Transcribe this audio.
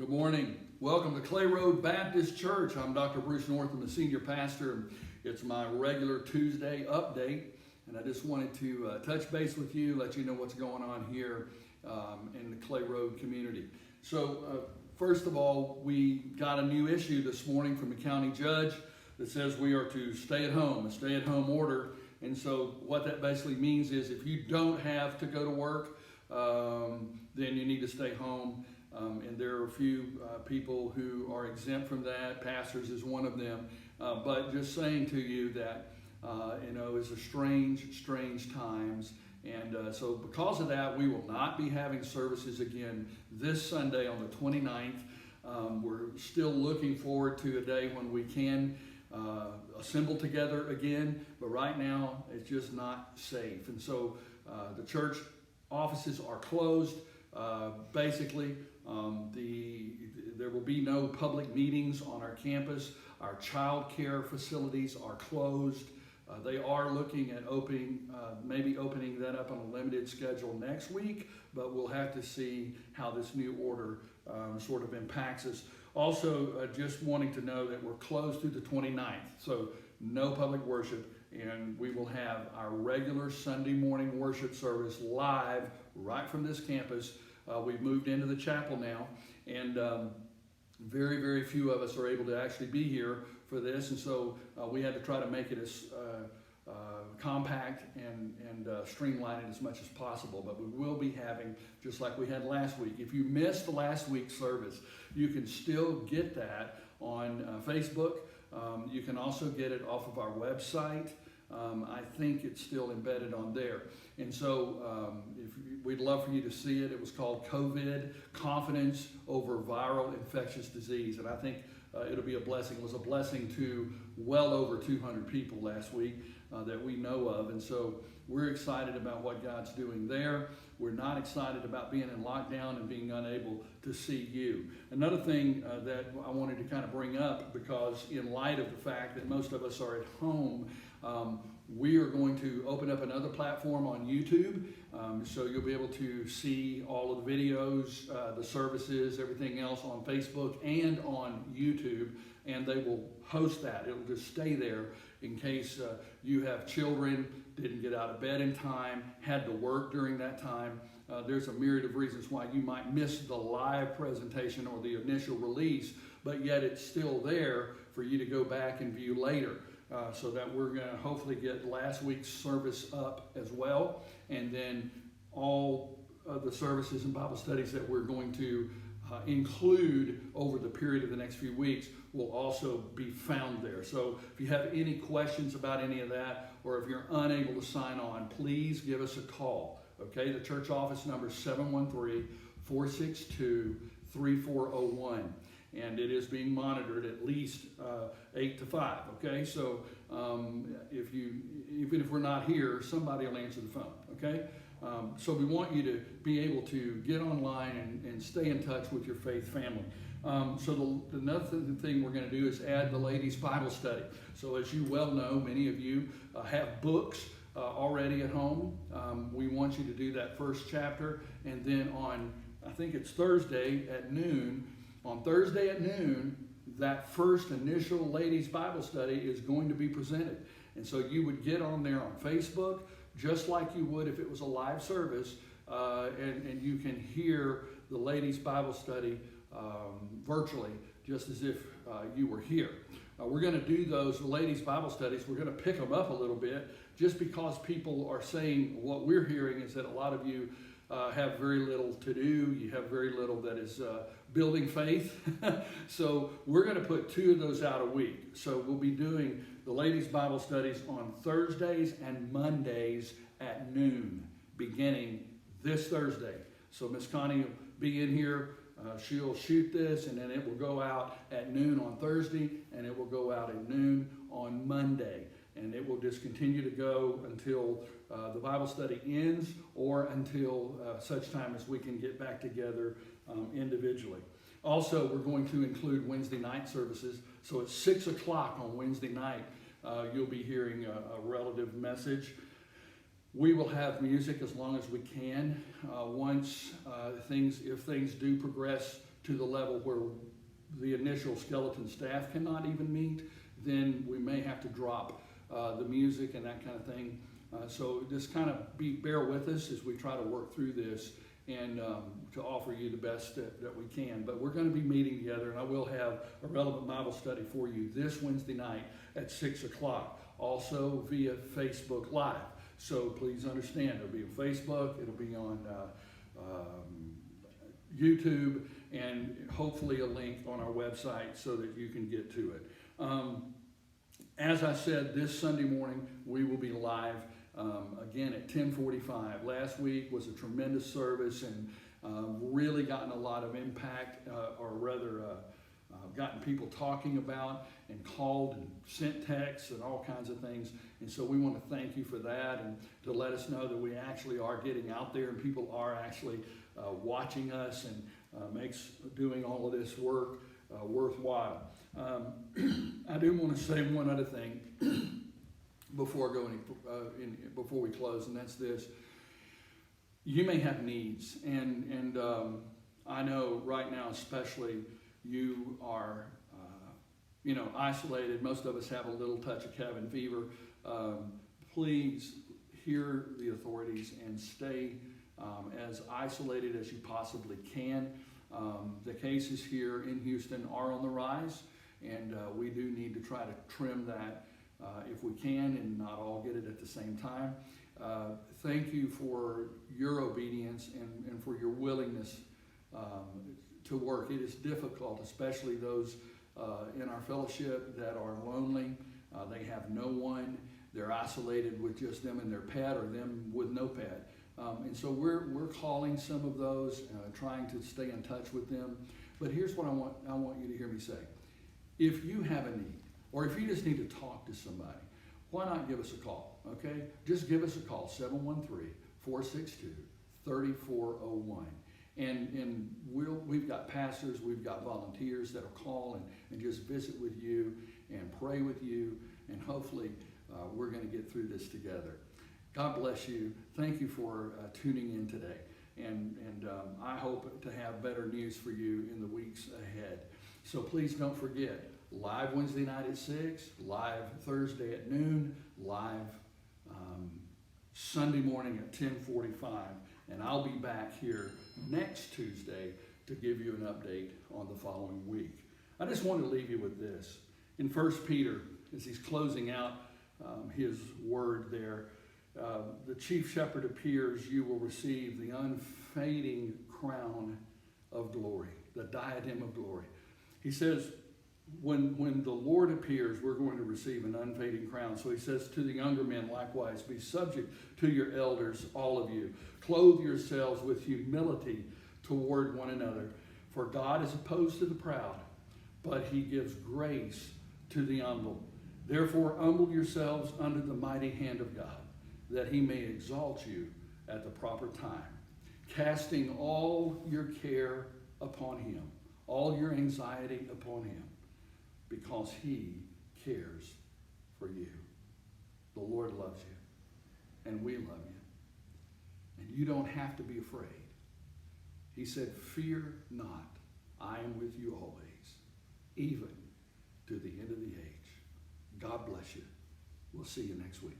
Good morning. Welcome to Clay Road Baptist Church. I'm Dr. Bruce Northam, the senior pastor. It's my regular Tuesday update, and I just wanted to touch base with you, let you know what's going on here in the Clay Road community. So, first of all, we got a new issue this morning from the county judge that says we are to stay at home, a stay-at-home order. And so what that basically means is if you don't have to go to work, then you need to stay home. And there are a few people who are exempt from that. Pastors is one of them. But just saying to you that, it's a strange times. And so because of that, we will not be having services again this Sunday on the 29th. We're still looking forward to a day when we can assemble together again. But right now, it's just not safe. And so the church offices are closed. Basically, there will be no public meetings on our campus. Our child care facilities are closed. They are looking at maybe opening that up on a limited schedule next week, but we'll have to see how this new order sort of impacts us. Also, just wanting to know that we're closed through the 29th, so no public worship, and we will have our regular Sunday morning worship service live right from this campus. We've moved into the chapel now, and very, very few of us are able to actually be here for this, and so we had to try to make it as compact and streamline it as much as possible. But we will be having, just like we had last week. If you missed the last week's service, you can still get that on Facebook. You can also get it off of our website. I think it's still embedded on there. And so we'd love for you to see it. It was called COVID, Confidence Over Viral Infectious Disease. And I think it'll be a blessing. It was a blessing to well over 200 people last week that we know of. And so we're excited about what God's doing there. We're not excited about being in lockdown and being unable to see you. Another thing that I wanted to kind of bring up, because in light of the fact that most of us are at home, we are going to open up another platform on YouTube, so you'll be able to see all of the videos, the services, everything else on Facebook and on YouTube, and they will host that. It'll just stay there in case you have children, didn't get out of bed in time, had to work during that time. There's a myriad of reasons why you might miss the live presentation or the initial release, but yet it's still there for you to go back and view later. So that we're going to hopefully get last week's service up as well, and then all of the services and Bible studies that we're going to include over the period of the next few weeks will also be found there. So if you have any questions about any of that, or if you're unable to sign on, please give us a call. Okay, the church office number is 713-462-3401. And it is being monitored at least 8 to 5. Okay, so even if we're not here, somebody will answer the phone. Okay, so we want you to be able to get online and stay in touch with your faith family. So another thing we're going to do is add the ladies' Bible study. So as you well know, many of you have books already at home. We want you to do that first chapter, and then on, I think it's Thursday at noon. On Thursday at noon, that first initial ladies' Bible study is going to be presented. And so you would get on there on Facebook, just like you would if it was a live service, and you can hear the ladies' Bible study virtually, just as if you were here. We're going to do those ladies' Bible studies. We're going to pick them up a little bit, just because people are saying what we're hearing is that a lot of you have very little to do. You have very little that is building faith. So we're going to put 2 of those out a week. So we'll be doing the ladies' Bible studies on Thursdays and Mondays at noon, beginning this Thursday. So Miss Connie will be in here. She'll shoot this, and then it will go out at noon on Thursday, and it will go out at noon on Monday. And it will just continue to go until the Bible study ends, or until such time as we can get back together individually. Also, we're going to include Wednesday night services. So at 6 o'clock on Wednesday night, you'll be hearing a relative message. We will have music as long as we can. If things do progress to the level where the initial skeleton staff cannot even meet, then we may have to drop the music and that kind of thing. So just kind of bear with us as we try to work through this and to offer you the best that we can. But we're going to be meeting together, and I will have a relevant Bible study for you this Wednesday night at 6 o'clock, also via Facebook Live. So please understand, it'll be on Facebook, it'll be on YouTube, and hopefully a link on our website so that you can get to it. As I said, this Sunday morning we will be live again at 10:45. Last week was a tremendous service, and really gotten a lot of impact, or rather gotten people talking about and called and sent texts and all kinds of things. And so we want to thank you for that, and to let us know that we actually are getting out there and people are actually watching us, and makes doing all of this work worthwhile. I do want to say one other thing before we close, and that's this. You may have needs, and I know right now especially you are isolated. Most of us have a little touch of cabin fever. Please hear the authorities and stay as isolated as you possibly can. The cases here in Houston are on the rise, and we do need to try to trim that if we can and not all get it at the same time. Thank you for your obedience and for your willingness to work. It is difficult, especially those in our fellowship that are lonely. They have no one. They're isolated with just them and their pet, or them with no pet. And so we're calling some of those, trying to stay in touch with them. But here's what I want you to hear me say. If you have a need, or if you just need to talk to somebody, why not give us a call, okay? Just give us a call, 713-462-3401. And we've got pastors, we've got volunteers that'll call and just visit with you and pray with you, and hopefully we're going to get through this together. God bless you. Thank you for tuning in today. And I hope to have better news for you in the weeks ahead. So please don't forget, live Wednesday night at 6, live Thursday at noon, live Sunday morning at 10:45. And I'll be back here next Tuesday to give you an update on the following week. I just want to leave you with this. In 1 Peter, as he's closing out his word there, the chief shepherd appears, you will receive the unfading crown of glory, the diadem of glory. He says, when the Lord appears, we're going to receive an unfading crown. So he says to the younger men, likewise, be subject to your elders, all of you. Clothe yourselves with humility toward one another. For God is opposed to the proud, but he gives grace to the humble. Therefore, humble yourselves under the mighty hand of God, that he may exalt you at the proper time, casting all your care upon him, all your anxiety upon him, because he cares for you. The Lord loves you, and we love you. And you don't have to be afraid. He said, fear not, I am with you always, even to the end of the age. God bless you. We'll see you next week.